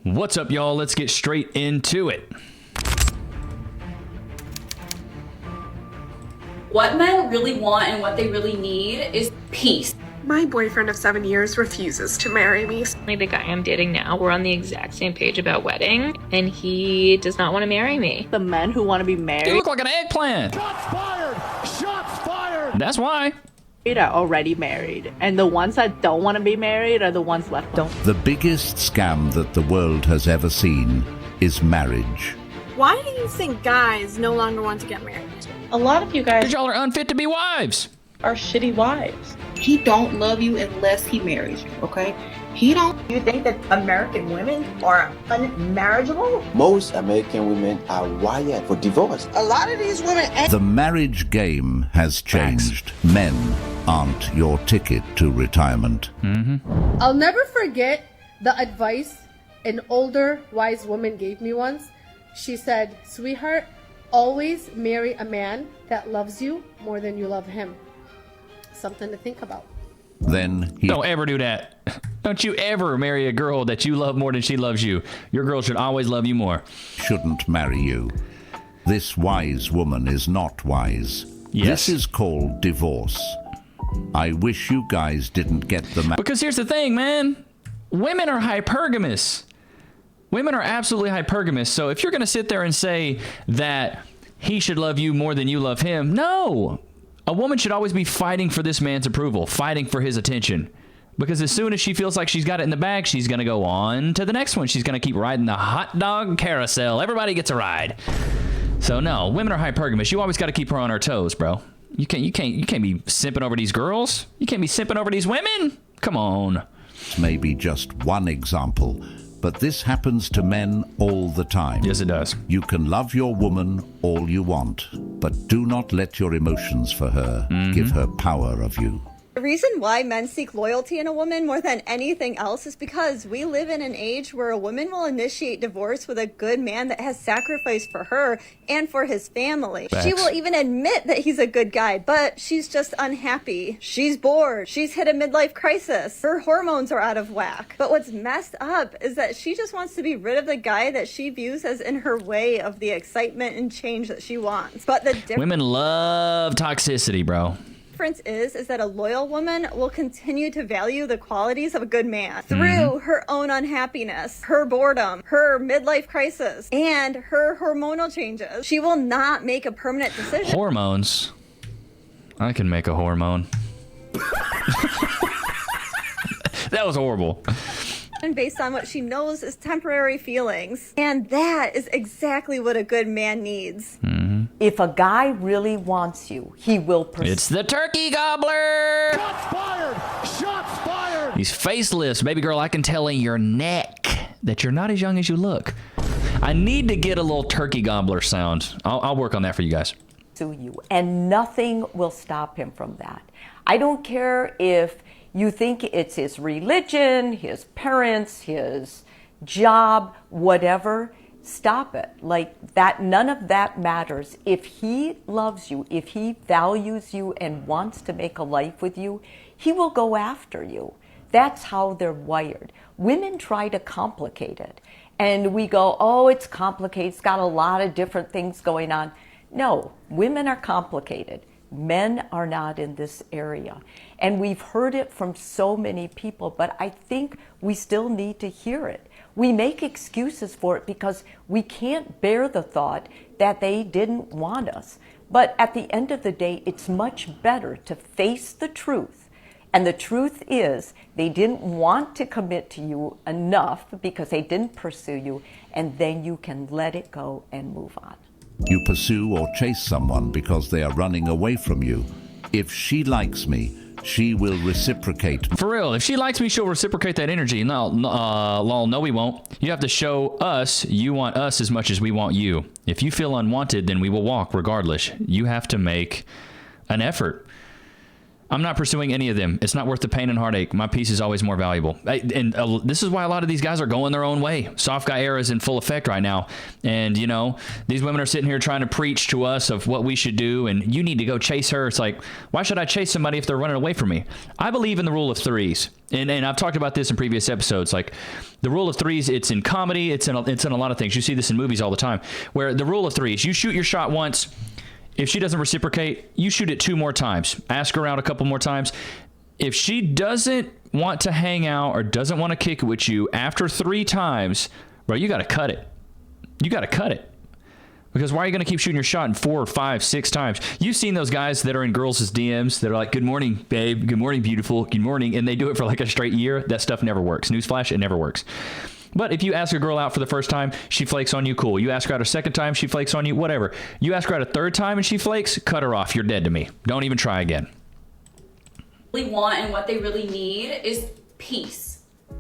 What's up, y'all? Let's get straight into it. What men really want and what they really need is peace. My boyfriend of 7 years refuses to marry me. The guy I'm dating now, we're on the exact same page about wedding, and he does not want to marry me. The men who want to be married, You look like an eggplant. Shots fired! Shots fired! That's why. are already married, and the ones that don't want to be married are the ones left alone. The biggest scam that the world has ever seen is marriage. Why do you think guys no longer want to get married? A lot of you guys Because y'all are unfit to be wives. are shitty wives. He don't love you unless he marries you, okay? He don't. You think that American women are unmarriageable? Most American women are wired for divorce. A lot of these women ain't. The marriage game has changed. Men aren't your ticket to retirement. I'll never forget the advice an older, wise woman gave me once. She said, "Sweetheart, always marry a man that loves you more than you love him." Something to think about. Then he Don't ever do that. Don't you ever marry a girl that you love more than she loves you. Your girl should always love you more. shouldn't marry you. This wise woman is not wise. Yes. This is called divorce. I wish you guys didn't get the Because here's the thing, man. Women are hypergamous. Women are absolutely hypergamous. So if you're going to sit there and say that he should love you more than you love him, no. A woman should always be fighting for this man's approval, fighting for his attention. Because as soon as she feels like she's got it in the bag, she's going to go on to the next one. She's going to keep riding the hot dog carousel. Everybody gets a ride. So no, women are hypergamous. You always got to keep her on her toes, bro. You can't be simping over these girls. You can't be simping over these women. Come on. Maybe just one example, but this happens to men all the time. Yes, it does. You can love your woman all you want, but do not let your emotions for her give her power of you. The reason why men seek loyalty in a woman more than anything else is because we live in an age where a woman will initiate divorce with a good man that has sacrificed for her and for his family. Facts. She will even admit that he's a good guy, but she's just unhappy. She's bored. She's hit a midlife crisis. Her hormones are out of whack. But what's messed up is that she just wants to be rid of the guy that she views as in her way of the excitement and change that she wants. But the Women love toxicity, bro. difference is that a loyal woman will continue to value the qualities of a good man through her own unhappiness, her boredom, her midlife crisis, and her hormonal changes. She will not make a permanent decision. Hormones. I can make a hormone. That was horrible. Based on what she knows is temporary feelings. And that is exactly what a good man needs. If a guy really wants you, he will pursue. It's the turkey gobbler. Shots fired! Shots fired! He's faceless. Baby girl, I can tell in your neck that you're not as young as you look. I need to get a little turkey gobbler sound. I'll work on that for you guys. you, and nothing will stop him from that. I don't care if you think it's his religion, his parents, his job, whatever. Stop it. Like that, none of that matters. If he loves you, if he values you and wants to make a life with you, he will go after you. That's how they're wired. Women try to complicate it. And we go, oh, it's complicated. It's got a lot of different things going on. No, women are complicated. Men are not in this area. And we've heard it from so many people, but I think we still need to hear it. We make excuses for it because we can't bear the thought that they didn't want us. But at the end of the day, it's much better to face the truth. And the truth is they didn't want to commit to you enough because they didn't pursue you, and then you can let it go and move on. You pursue or chase someone because they are running away from you. If she likes me, she will reciprocate. For real, if she likes me, she'll reciprocate that energy. No, lol, no, we won't. You have to show us you want us as much as we want you. If you feel unwanted, then we will walk regardless. You have to make an effort. I'm not pursuing any of them. It's not worth the pain and heartache. My peace is always more valuable. This is why a lot of these guys are going their own way. Soft guy era is in full effect right now. And, you know, these women are sitting here trying to preach to us of what we should do. And you need to go chase her. It's like, why should I chase somebody if they're running away from me? I believe in the rule of threes. And I've talked about this in previous episodes. Like the rule of threes, it's in comedy. It's in a lot of things. You see this in movies all the time, where the rule of threes, you shoot your shot once. If she doesn't reciprocate, you shoot it 2 more times. Ask her out a couple more times. If she doesn't want to hang out or doesn't want to kick it with you after 3 times, bro, you got to cut it. You got to cut it. Because why are you going to keep shooting your shot in 4, 5, 6 times? You've seen those guys that are in girls' DMs that are like, good morning, babe. Good morning, beautiful. Good morning. And they do it for like a straight year. That stuff never works. Newsflash, it never works. But if you ask a girl out for the first time, she flakes on you, cool. You ask her out a second time, she flakes on you, whatever. You ask her out a third time and she flakes, cut her off. You're dead to me. Don't even try again. Really want and what they really need is peace.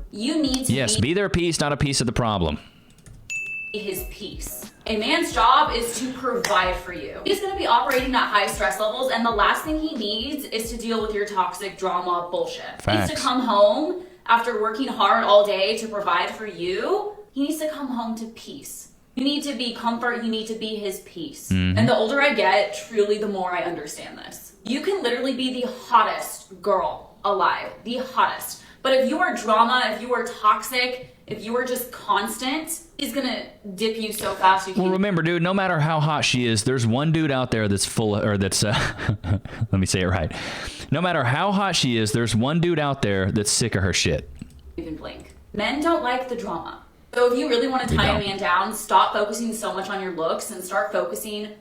You need to be their peace, not a piece of the problem. His peace. A man's job is to provide for you. He's going to be operating at high stress levels, and the last thing he needs is to deal with your toxic drama bullshit. Facts. He needs to come home after working hard all day to provide for you. He needs to come home to peace. You need to be comfort. You need to be his peace. Mm-hmm. And the older I get, truly, the more I understand this. You can literally be the hottest girl alive, the hottest. But if you are drama, if you are toxic, if you are just constant, he's gonna dip you so fast. You can't. Well, remember, dude, no matter how hot she is, there's one dude out there that's full of, or that's, let me say it right. No matter how hot she is, there's one dude out there that's sick of her shit. Even blink. Men don't like the drama. So if you really want to tie a man down, stop focusing so much on your looks and start focusing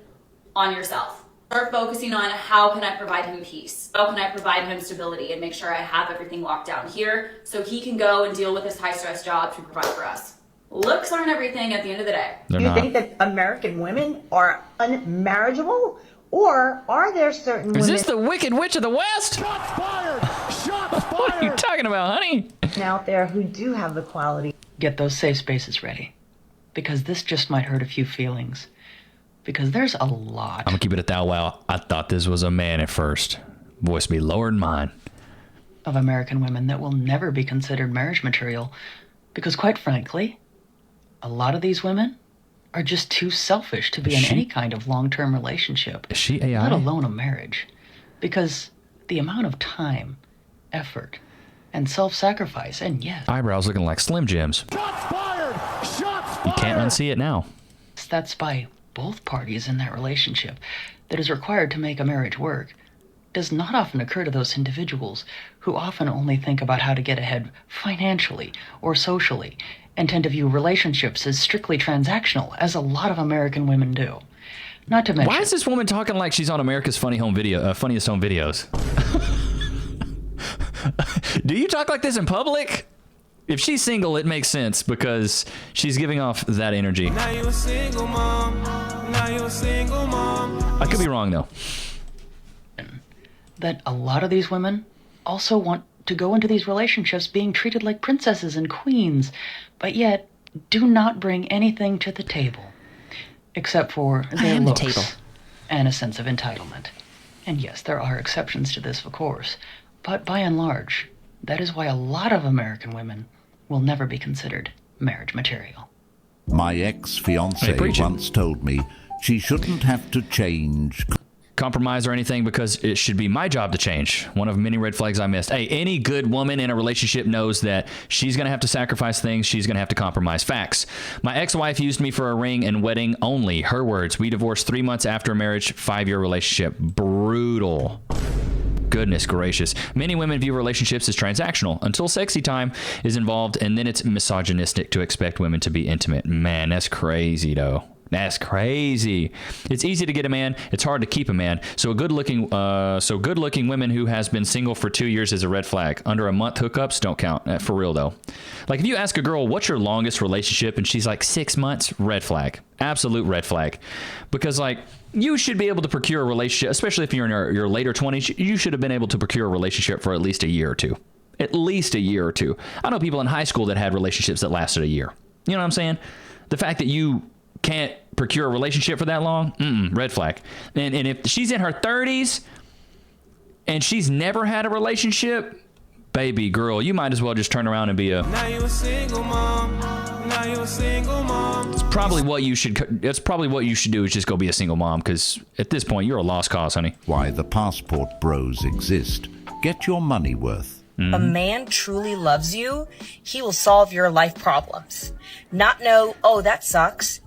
on yourself. Start focusing on how can I provide him peace? How can I provide him stability and make sure I have everything locked down here so he can go and deal with his high stress job to provide for us. Looks aren't everything at the end of the day. Do you think that American women are unmarriageable? Or are there certain women... Is this the Wicked Witch of the West? Shots fired! Shots fired! What are you talking about, honey? out there who do have the quality? Get those safe spaces ready. Because this just might hurt a few feelings. Because there's a lot. I'm gonna keep it at that. Wow, I thought this was a man at first. Voice be lower than mine. Of American women that will never be considered marriage material. Because quite frankly, a lot of these women are just too selfish to be in any kind of long-term relationship. Is she AI? Let alone a marriage. Because the amount of time, effort, and self-sacrifice, and yes... Eyebrows looking like Slim Jims. Shots fired! Shots fired! You can't unsee it now. That's by both parties in that relationship that is required to make a marriage work does not often occur to those individuals who often only think about how to get ahead financially or socially and tend to view relationships as strictly transactional, as a lot of American women do. Not to mention... Why is this woman talking like she's on America's Funniest Home Videos? Do you talk like this in public? If she's single, it makes sense because she's giving off that energy. Now you a single mom. Now you a single mom. I could be wrong, though. That a lot of these women also want to go into these relationships being treated like princesses and queens, but yet do not bring anything to the table except for their looks and a sense of entitlement. And yes, there are exceptions to this, of course, but by and large, that is why a lot of American women will never be considered marriage material. My ex-fiancée once told me she shouldn't have to change, compromise or anything because it should be my job to change. One of many red flags I missed. Hey, any good woman in a relationship knows that she's going to have to sacrifice things. She's going to have to compromise. Facts. My ex-wife used me for a ring and wedding only. Her words. We divorced 3 months after marriage, 5-year relationship. Brutal. Goodness gracious. Many women view relationships as transactional until sexy time is involved, and then it's misogynistic to expect women to be intimate. Man, that's crazy, though. That's crazy. It's easy to get a man. It's hard to keep a man. So good-looking women who has been single for 2 years is a red flag. Under a month hookups don't count. For real, though. Like, if you ask a girl, what's your longest relationship? And she's like, 6 months, red flag. Absolute red flag. Because, like, you should be able to procure a relationship, especially if you're in your later 20s. You should have been able to procure a relationship for at least a year or two. At least a year or two. I know people in high school that had relationships that lasted a year. You know what I'm saying? The fact that you can't procure a relationship for that long, red flag. And if she's in her 30s and she's never had a relationship, baby girl, you might as well just turn around and be a... Now you a single mom. Now you a single mom. It's probably what you should do is just go be a single mom, because at this point, you're a lost cause, honey. Why the passport bros exist. Get your money worth. A man truly loves you, he will solve your life problems. Not know, oh, that sucks.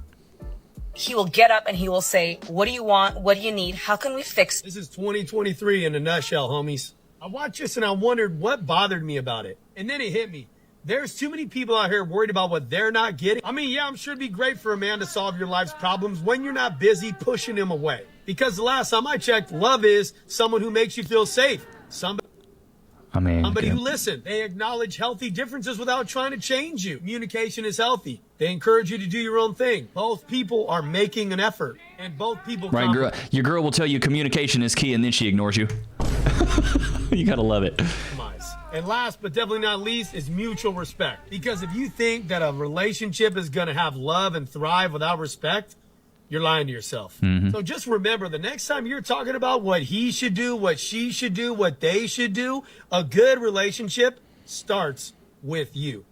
He will get up and he will say, what do you want? What do you need? How can we fix it? This is 2023 in a nutshell, homies. I watched this and I wondered what bothered me about it. And then it hit me. There's too many people out here worried about what they're not getting. I mean, yeah, I'm sure it'd be great for a man to solve your life's problems when you're not busy pushing him away. Because the last time I checked, love is someone who makes you feel safe. Somebody who listens. They acknowledge healthy differences without trying to change you. Communication is healthy. They encourage you to do your own thing. Both people are making an effort. And both people... Right, girl. Your girl will tell you communication is key, and then she ignores you. You gotta love it. And last but definitely not least is mutual respect. Because if you think that a relationship is going to have love and thrive without respect, you're lying to yourself. So just remember, the next time you're talking about what he should do, what she should do, what they should do, a good relationship starts with you.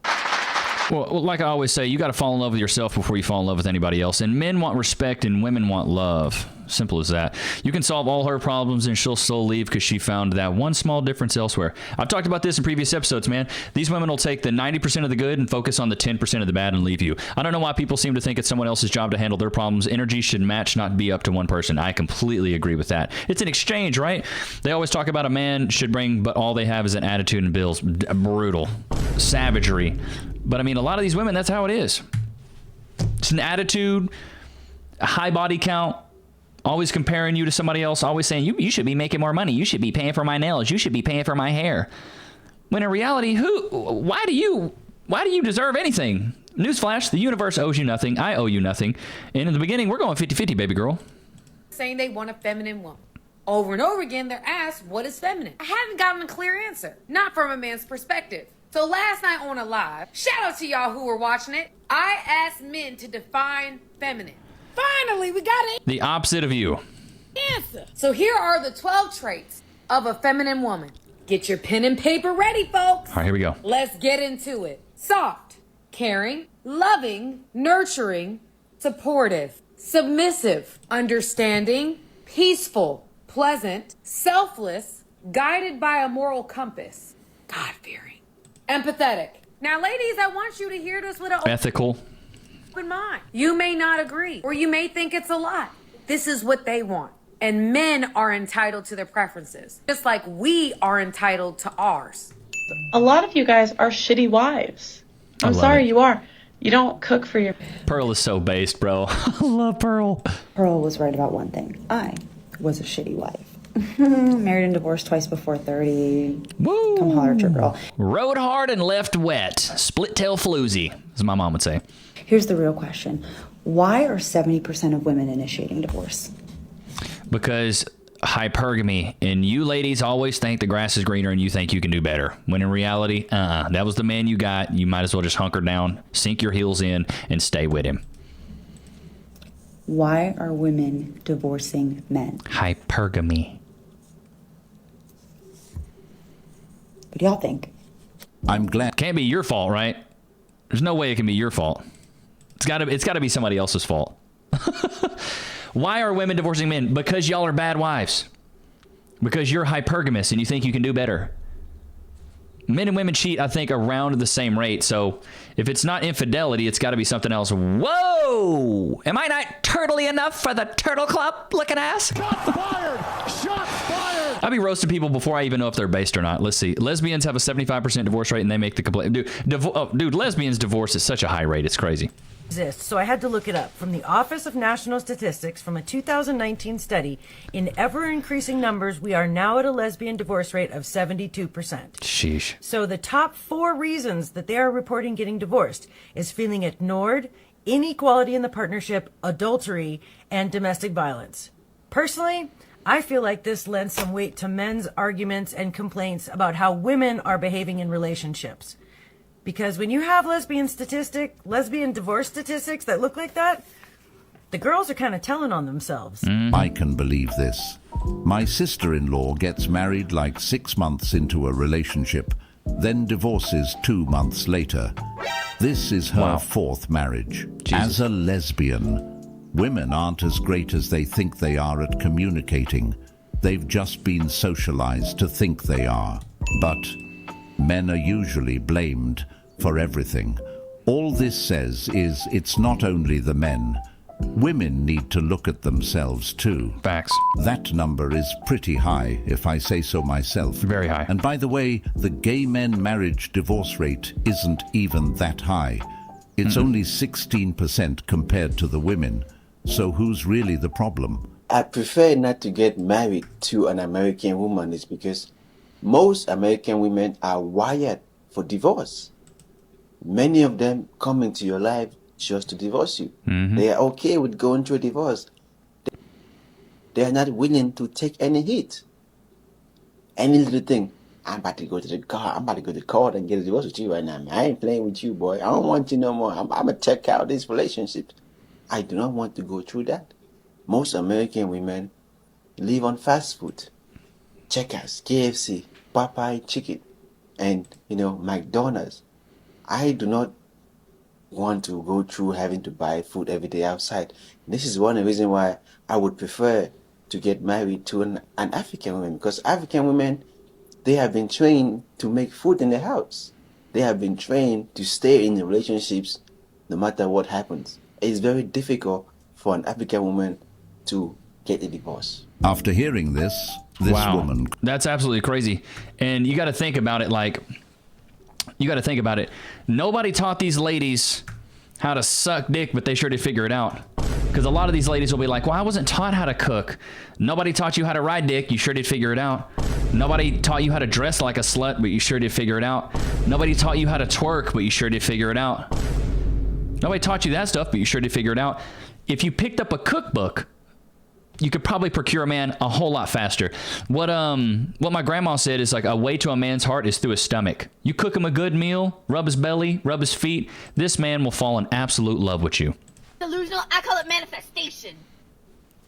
Well, like I always say, you got to fall in love with yourself before you fall in love with anybody else. And men want respect and women want love. Simple as that. You can solve all her problems and she'll still leave because she found that one small difference elsewhere. I've talked about this in previous episodes, man. These women will take the 90% of the good and focus on the 10% of the bad and leave you. I don't know why people seem to think it's someone else's job to handle their problems. Energy should match, not be up to one person. I completely agree with that. It's an exchange, right? They always talk about a man should bring, but all they have is an attitude and bills. Brutal. Savagery. But I mean, a lot of these women, that's how it is. It's an attitude, a high body count, always comparing you to somebody else, always saying, you should be making more money. You should be paying for my nails. You should be paying for my hair. When in reality, why do you deserve anything? Newsflash, the universe owes you nothing. I owe you nothing. And in the beginning, we're going 50-50, baby girl. Saying they want a feminine woman. Over and over again, they're asked, what is feminine? I haven't gotten a clear answer. Not from a man's perspective. So last night on a live, shout out to y'all who were watching it, I asked men to define feminine. Finally, we got it. The opposite of you. Answer. So here are the 12 traits of a feminine woman. Get your pen and paper ready, folks. All right, here we go. Let's get into it. Soft, caring, loving, nurturing, supportive, submissive, understanding, peaceful, pleasant, selfless, guided by a moral compass, God-fearing, empathetic. Now, ladies, I want you to hear this with an ethical open mind. You may not agree, or you may think it's a lot. This is what they want. And men are entitled to their preferences, just like we are entitled to ours. A lot of you guys are shitty wives. I'm sorry, you are. You don't cook for your... Pearl is so based, bro. I love Pearl. Pearl was right about one thing. I was a shitty wife. Married and divorced twice before 30. Woo! Come holler at your girl. Rode hard and left wet. Split tail floozy, as my mom would say. Here's the real question. Why are 70% of women initiating divorce? Because hypergamy, and you ladies always think the grass is greener and you think you can do better. When in reality, that was the man you got. You might as well just hunker down, sink your heels in, and stay with him. Why are women divorcing men? Hypergamy. What do y'all think? I'm glad. Can't be your fault, right? There's no way it can be your fault. It's gotta be somebody else's fault. Why are women divorcing men? Because y'all are bad wives. Because you're hypergamous and you think you can do better. Men and women cheat, I think, around the same rate. So if it's not infidelity, it's got to be something else. Whoa! Am I not turtly enough for the Turtle Club looking ass? Shots fired! Shots fired! I'll be roasting people before I even know if they're based or not. Let's see. Lesbians have a 75% divorce rate and they make the complaint. Dude, lesbians divorce is such a high rate. It's crazy. So I had to look it up. From the Office of National Statistics, from a 2019 study, in ever-increasing numbers, we are now at a lesbian divorce rate of 72%. Sheesh. So the top 4 reasons that they are reporting getting divorced is feeling ignored, inequality in the partnership, adultery, and domestic violence. Personally, I feel like this lends some weight to men's arguments and complaints about how women are behaving in relationships. Because when you have lesbian divorce statistics that look like that, the girls are kind of telling on themselves. I can believe this. My sister-in-law gets married like 6 months into a relationship, then divorces 2 months later. This is her fourth marriage. As a lesbian, women aren't as great as they think they are at communicating. They've just been socialized to think they are. But men are usually blamed for everything. All this says is it's not only the men. Women need to look at themselves too. Facts. That number is pretty high, if I say so myself. Very high. And by the way, the gay men marriage divorce rate isn't even that high. It's only 16% compared to the women. So who's really the problem? I prefer not to get married to an American woman is because most American women are wired for divorce. Many of them come into your life just to divorce you. They are okay with going through a divorce. They are not willing to take any hit. Any little thing. I'm about to go to the car. I'm about to go to court and get a divorce with you right now, man. I ain't playing with you, boy. I don't want you no more. I'm going to check out this relationship. I do not want to go through that. Most American women live on fast food. Checkers, KFC, Popeye chicken, and, McDonald's. I do not want to go through having to buy food every day outside. This is one of the reasons why I would prefer to get married to an African woman, because African women, they have been trained to make food in the house. They have been trained to stay in the relationships no matter what happens. It's very difficult for an African woman to get a divorce. After hearing this woman... That's absolutely crazy. And you got to think about it Nobody taught these ladies how to suck dick, but they sure did figure it out. Because a lot of these ladies will be like, well, I wasn't taught how to cook. Nobody taught you how to ride dick. You sure did figure it out. Nobody taught you how to dress like a slut, but you sure did figure it out. Nobody taught you how to twerk, but you sure did figure it out. Nobody taught you that stuff, but you sure did figure it out. If you picked up a cookbook, you could probably procure a man a whole lot faster. What my grandma said is like a way to a man's heart is through his stomach. You cook him a good meal, rub his belly, rub his feet. This man will fall in absolute love with you. Delusional, I call it manifestation.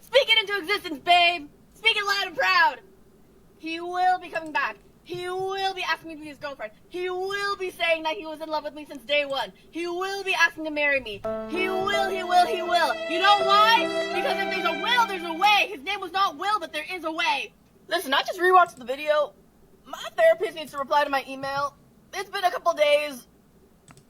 Speak it into existence, babe. Speak it loud and proud. He will be coming back. He will be asking me to be his girlfriend. He will be saying that he was in love with me since day one. He will be asking to marry me. He will. You know why? Because if there's a will, there's a way. His name was not Will, but there is a way. Listen, I just rewatched the video. My therapist needs to reply to my email. It's been a couple days.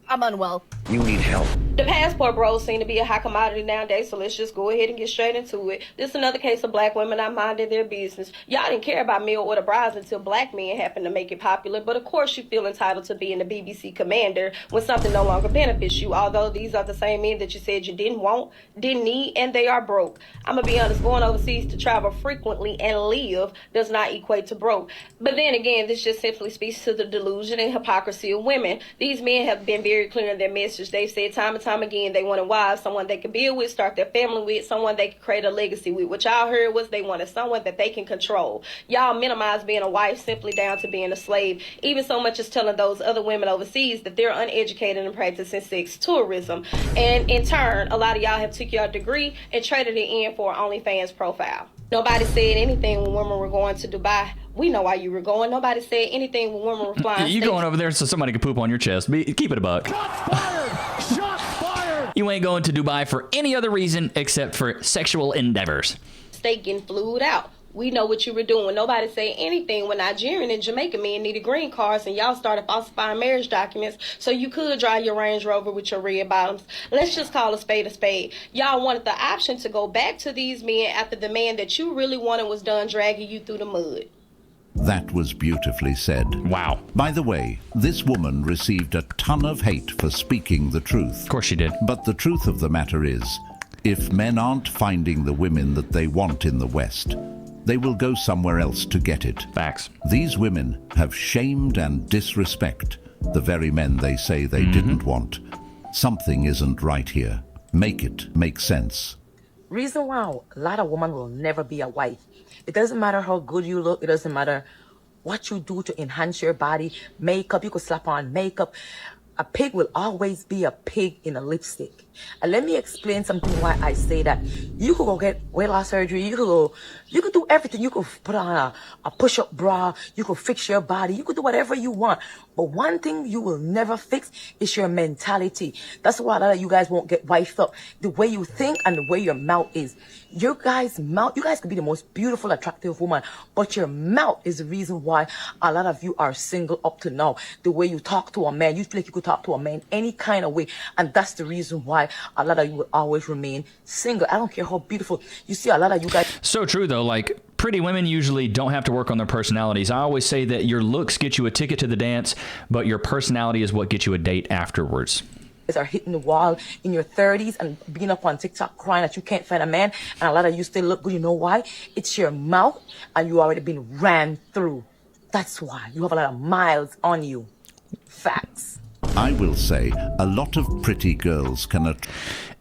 I'm unwell. You need help. The passport bros seem to be a hot commodity nowadays, so let's just go ahead and get straight into it. This is another case of black women not minding their business. Y'all didn't care about mail order brides until black men happened to make it popular, but of course you feel entitled to being the BBC commander when something no longer benefits you, although these are the same men that you said you didn't want, didn't need, and they are broke. I'm gonna be honest, going overseas to travel frequently and live does not equate to broke. But then again, this just simply speaks to the delusion and hypocrisy of women. These men have been very clear in their message. They've said time and time again they wanted wives, someone they could build with, start their family with, someone they could create a legacy with. What y'all heard was they wanted someone that they can control. Y'all minimize being a wife simply down to being a slave, even so much as telling those other women overseas that they're uneducated and practicing sex tourism. And in turn, a lot of y'all have took your degree and traded it in for an OnlyFans profile. Nobody said anything when women were going to Dubai. We know why you were going. Nobody said anything when women were flying. You going over there so somebody could poop on your chest. Keep it a buck. Shots fired! You ain't going to Dubai for any other reason except for sexual endeavors. Stay getting flued out. We know what you were doing. Nobody said anything when Nigerian and Jamaican men needed green cards and y'all started falsifying marriage documents so you could drive your Range Rover with your red bottoms. Let's just call a spade a spade. Y'all wanted the option to go back to these men after the man that you really wanted was done dragging you through the mud. That was beautifully said. Wow. By the way, this woman received a ton of hate for speaking the truth. Of course she did. But the truth of the matter is, if men aren't finding the women that they want in the West, they will go somewhere else to get it. Facts. These women have shamed and disrespect the very men they say they didn't want. Something isn't right here. Make it make sense. Reason why a lot of women will never be a wife. It doesn't matter how good you look. It doesn't matter what you do to enhance your body. Makeup, you could slap on makeup. A pig will always be a pig in a lipstick. And let me explain something why I say that. You could go get weight loss surgery. You could do everything. You could put on a push-up bra. You could fix your body. You could do whatever you want. But one thing you will never fix is your mentality. That's why a lot of you guys won't get wifed up. The way you think and the way your mouth is. Your guys' mouth, you guys could be the most beautiful, attractive woman, but your mouth is the reason why a lot of you are single up to now. The way you talk to a man, you feel like you could talk to a man any kind of way. And that's the reason why a lot of you will always remain single. I don't care how beautiful. You see a lot of you guys. So true, though. Like, pretty women usually don't have to work on their personalities. I always say that your looks get you a ticket to the dance, but your personality is what gets you a date afterwards. Are hitting the wall in your 30s and being up on TikTok crying that you can't find a man, and a lot of you still look good. You know why? It's your mouth, and you already been ran through. That's why you have a lot of miles on you. Facts. I will say a lot of pretty girls can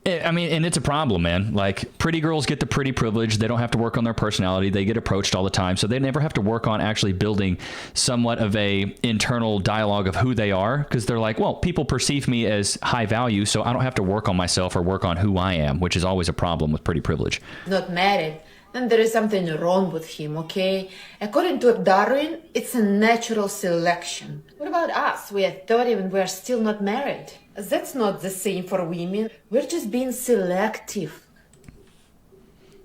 I mean, and it's a problem, man. Like, pretty girls get the pretty privilege. They don't have to work on their personality. They get approached all the time. So they never have to work on actually building somewhat of a internal dialogue of who they are. Because they're like, well, people perceive me as high value, so I don't have to work on myself or work on who I am, which is always a problem with pretty privilege. Not married, then there is something wrong with him, okay? According to Darwin, it's a natural selection. What about us? We are 30 and we are still not married. That's not the same for women. We're just being selective.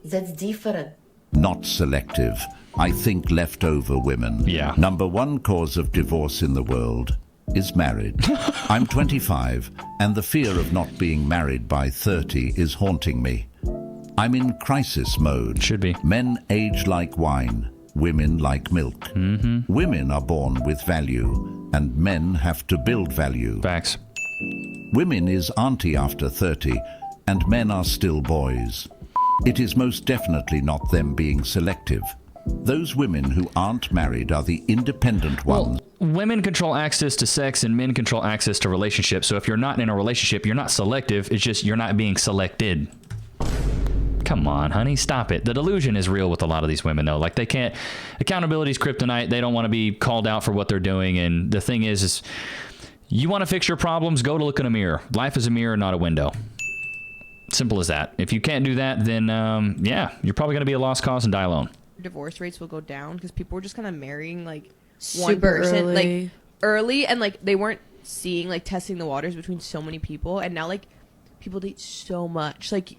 That's different. Not selective. I think leftover women. Yeah. Number one cause of divorce in the world is marriage. I'm 25, and the fear of not being married by 30 is haunting me. I'm in crisis mode. Should be. Men age like wine, women like milk. Mm-hmm. Women are born with value, and men have to build value. Facts. Women is auntie after 30, and men are still boys. It is most definitely not them being selective. Those women who aren't married are the independent ones. Women control access to sex and men control access to relationships. So if you're not in a relationship, you're not selective. It's just you're not being selected. Come on, honey, stop it. The delusion is real with a lot of these women, though. Like, they can't... Accountability is kryptonite. They don't want to be called out for what they're doing. And the thing is you want to fix your problems, go to look in a mirror. Life is a mirror, not a window. Simple as that. If you can't do that, then, yeah, you're probably going to be a lost cause and die alone. Divorce rates will go down because people were just kind of marrying, like, Super one person, early. like, early, and, like, they weren't seeing, like, testing the waters between so many people, and now, like, people date so much. Like,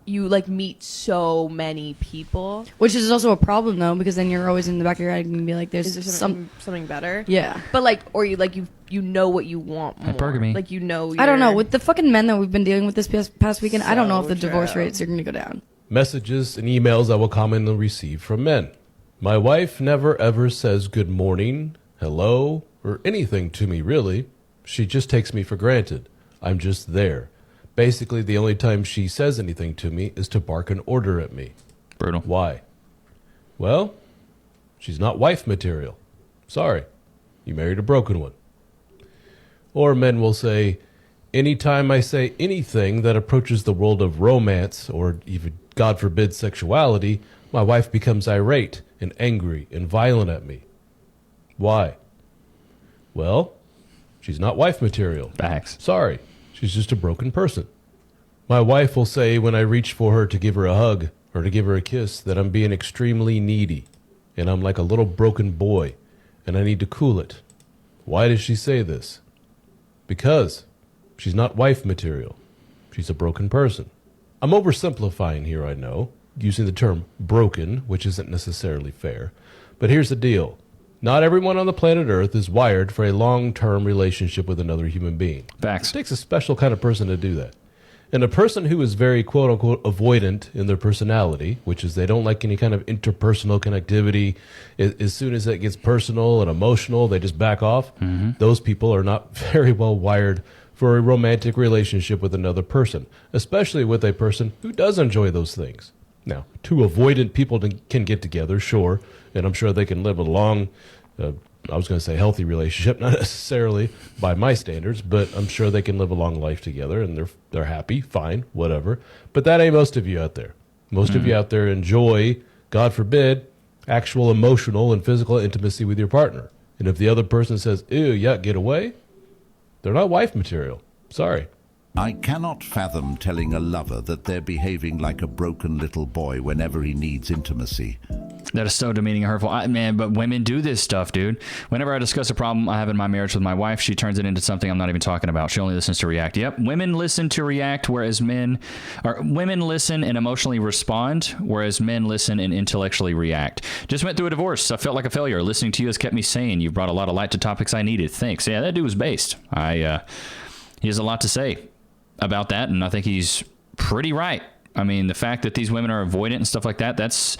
you, like, meet so many people. Which is also a problem, though, because then you're always in the back of your head and you can be like, there's Is there something better? Yeah. But, like, or you know what you want more. Hypergamy. Like, you know I don't know. you're- With the fucking men that we've been dealing with this past weekend, I don't know if So the divorce true. rates are going to go down. Messages and emails I will commonly receive from men. My wife never ever says good morning, hello, or anything to me, really. She just takes me for granted. I'm just there. Basically, the only time she says anything to me is to bark an order at me. Brutal. Why? Well, she's not wife material. Sorry. You married a broken one. Or men will say, anytime I say anything that approaches the world of romance or even, God forbid, sexuality, my wife becomes irate and angry and violent at me. Why? Well, she's not wife material. Facts. Sorry. She's just a broken person. My wife will say when I reach for her to give her a hug or to give her a kiss that I'm being extremely needy and I'm like a little broken boy and I need to cool it. Why does she say this? Because she's not wife material. She's a broken person. I'm oversimplifying here, I know, using the term broken, which isn't necessarily fair. But here's the deal. Not everyone on the planet Earth is wired for a long-term relationship with another human being. Facts. It takes a special kind of person to do that. And a person who is very quote-unquote avoidant in their personality, which is they don't like any kind of interpersonal connectivity, as soon as it gets personal and emotional, they just back off. Mm-hmm. Those people are not very well wired for a romantic relationship with another person, especially with a person who does enjoy those things. Now, two avoidant people can get together, sure, and I'm sure they can live a long, I was going to say healthy relationship, not necessarily by my standards, but I'm sure they can live a long life together and they're happy, fine, whatever. But that ain't most of you out there. Most of you out there enjoy, God forbid, actual emotional and physical intimacy with your partner. And if the other person says, ew, yeah, get away, They're not wife material. Sorry. I cannot fathom telling a lover that they're behaving like a broken little boy whenever he needs intimacy. That is so demeaning and hurtful. Man, but women do this stuff, dude. Whenever I discuss a problem I have in my marriage with my wife, she turns it into something I'm not even talking about. She only listens to react. Yep, women listen to react, whereas women listen and emotionally respond, whereas men listen and intellectually react. Just went through a divorce. I felt like a failure. Listening to you has kept me sane. You've brought a lot of light to topics I needed. Thanks. Yeah, that dude was based. He has a lot to say about that, and I think he's pretty right. I mean, the fact that these women are avoidant and stuff like that, that's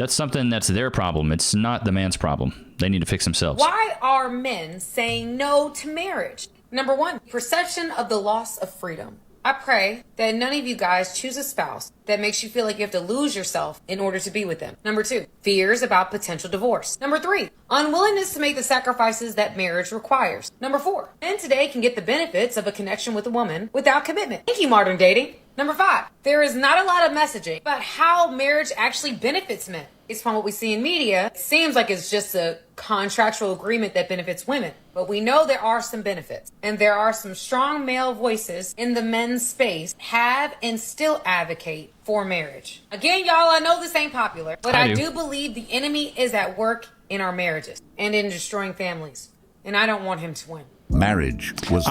something that's their problem. It's not the man's problem. They need to fix themselves. Why are men saying no to marriage? Number one, perception of the loss of freedom. I pray that none of you guys choose a spouse that makes you feel like you have to lose yourself in order to be with them. Number two, fears about potential divorce. Number three, unwillingness to make the sacrifices that marriage requires. Number four, men today can get the benefits of a connection with a woman without commitment. Thank you, modern dating. Number five, there is not a lot of messaging about how marriage actually benefits men. Based upon what we see in media, it seems like it's just a contractual agreement that benefits women. But we know there are some benefits. And there are some strong male voices in the men's space have and still advocate for marriage. Again, y'all, I know this ain't popular, but I do believe the enemy is at work in our marriages and in destroying families. And I don't want him to win. Marriage was...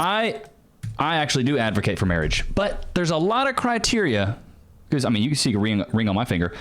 I actually do advocate for marriage, but there's a lot of criteria, because, I mean, you can see a ring on my finger.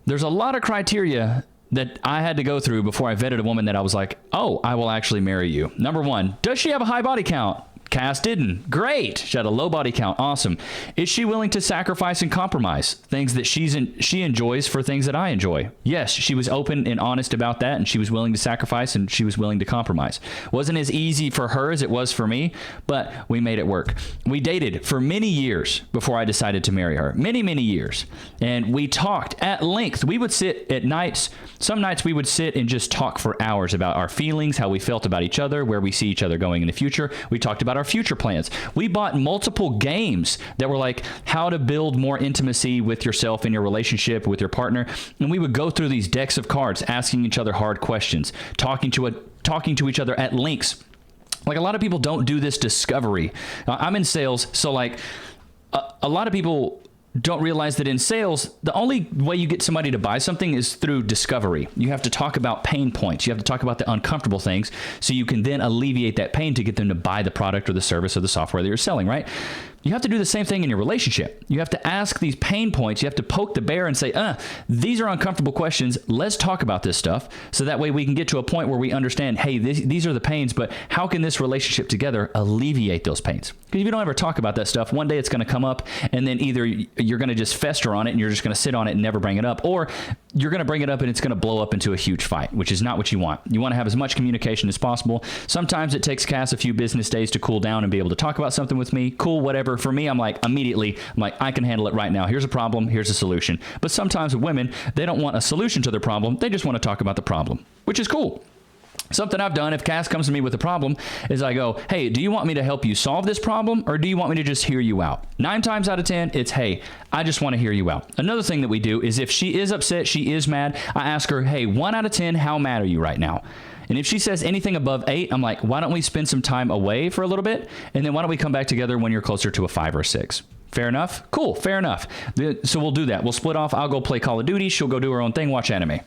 There's a lot of criteria that I had to go through before I vetted a woman that I was like, oh, I will actually marry you. Number one, does she have a high body count? Cass didn't. Great. She had a low body count. Awesome. Is she willing to sacrifice and compromise things that she enjoys for things that I enjoy? Yes, she was open and honest about that, and she was willing to sacrifice and she was willing to compromise. Wasn't as easy for her as it was for me, but we made it work. We dated for many years before I decided to marry her. Many, many years. And we talked at length. We would sit at nights. Some nights we would sit and just talk for hours about our feelings, how we felt about each other, where we see each other going in the future. We talked about our future plans. We bought multiple games that were like how to build more intimacy with yourself in your relationship with your partner. And we would go through these decks of cards, asking each other hard questions, talking to each other at lengths. Like, a lot of people don't do this discovery. I'm in sales, so like a lot of people don't realize that in sales, the only way you get somebody to buy something is through discovery. You have to talk about pain points. You have to talk about the uncomfortable things so you can then alleviate that pain to get them to buy the product or the service or the software that you're selling, right? You have to do the same thing in your relationship. You have to ask these pain points. You have to poke the bear and say, these are uncomfortable questions. Let's talk about this stuff. So that way we can get to a point where we understand, hey, these are the pains, but how can this relationship together alleviate those pains? Because if you don't ever talk about that stuff, one day it's going to come up, and then either you're going to just fester on it and you're just going to sit on it and never bring it up, or you're going to bring it up and it's going to blow up into a huge fight, which is not what you want. You want to have as much communication as possible. Sometimes it takes Cass a few business days to cool down and be able to talk about something with me. Cool, whatever. For me, I'm like, I can handle it right now. Here's a problem. Here's a solution. But sometimes with women, they don't want a solution to their problem. They just want to talk about the problem, which is cool. Something I've done, if Cass comes to me with a problem, is I go, hey, do you want me to help you solve this problem, or do you want me to just hear you out? 9 times out of 10, it's, hey, I just want to hear you out. Another thing that we do is if she is upset, she is mad, I ask her, hey, 1 out of 10, how mad are you right now? And if she says anything above 8, I'm like, why don't we spend some time away for a little bit? And then why don't we come back together when you're closer to a 5 or 6? Fair enough? Cool, fair enough. So we'll do that. We'll split off. I'll go play Call of Duty. She'll go do her own thing, watch anime.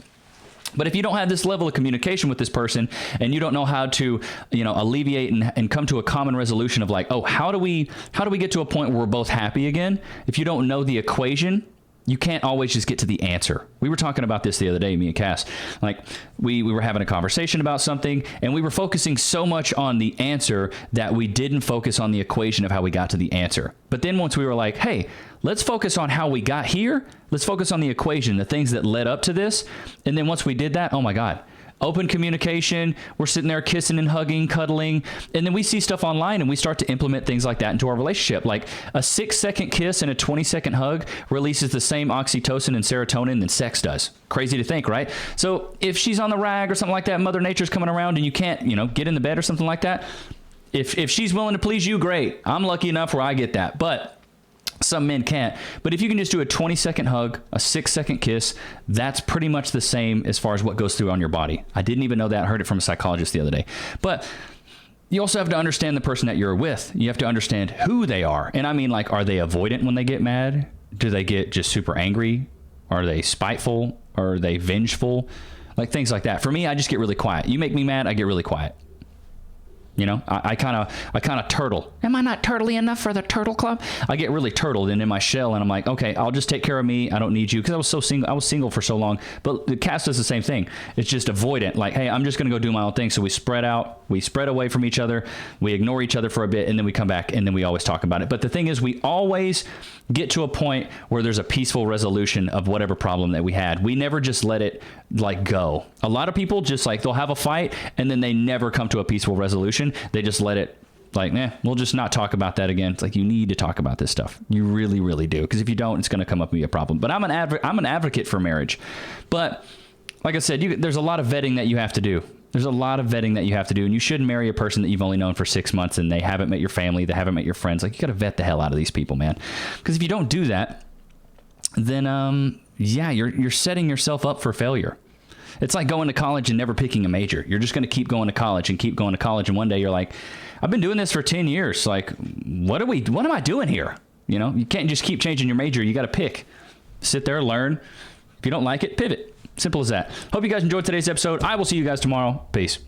But if you don't have this level of communication with this person and you don't know how to, alleviate and come to a common resolution of like, oh, how do we get to a point where we're both happy again? If you don't know the equation, you can't always just get to the answer. We were talking about this the other day, me and Cass. Like, we were having a conversation about something, and we were focusing so much on the answer that we didn't focus on the equation of how we got to the answer. But then once we were like, hey, let's focus on how we got here. Let's focus on the equation, the things that led up to this. And then once we did that, oh my God. Open communication, we're sitting there kissing and hugging, cuddling, and then we see stuff online and we start to implement things like that into our relationship. Like a 6-second kiss and a 20-second hug releases the same oxytocin and serotonin than sex does. Crazy to think, right? So if she's on the rag or something like that, Mother Nature's coming around and you can't, get in the bed or something like that, if she's willing to please you, great. I'm lucky enough where I get that, but some men can't. But if you can just do a 20-second hug, a 6-second kiss, that's pretty much the same as far as what goes through on your body. I didn't even know that. I heard it from a psychologist the other day. But you also have to understand the person that you're with. You have to understand who they are. And I mean, like, are they avoidant when they get mad? Do they get just super angry? Are they spiteful? Are they vengeful? Like things like that. For me, I just get really quiet. You make me mad, I get really quiet. You know, I kind of turtle. Am I not turtly enough for the turtle club? I get really turtled and in my shell, and I'm like, okay, I'll just take care of me. I don't need you, because I was so single. I was single for so long. But the cast does the same thing. It's just avoidant. Like, hey, I'm just gonna go do my own thing. So we spread out. We spread away from each other. We ignore each other for a bit, and then we come back, and then we always talk about it. But the thing is, we always get to a point where there's a peaceful resolution of whatever problem that we had. We never just let it like go. A lot of people just like, they'll have a fight and then they never come to a peaceful resolution. They just let it like, we'll just not talk about that again. It's like, you need to talk about this stuff. You really, really do. Because if you don't, it's going to come up and be a problem. But I'm an advocate for marriage. But like I said, there's a lot of vetting that you have to do. There's a lot of vetting that you have to do, and you shouldn't marry a person that you've only known for 6 months and they haven't met your family, they haven't met your friends. Like, you got to vet the hell out of these people, man. Because if you don't do that, then you're setting yourself up for failure. It's like going to college and never picking a major. You're just going to keep going to college and keep going to college, and one day you're like, I've been doing this for 10 years. Like, what am I doing here? You know, you can't just keep changing your major. You got to pick. Sit there, learn. If you don't like it, pivot. Simple as that. Hope you guys enjoyed today's episode. I will see you guys tomorrow. Peace.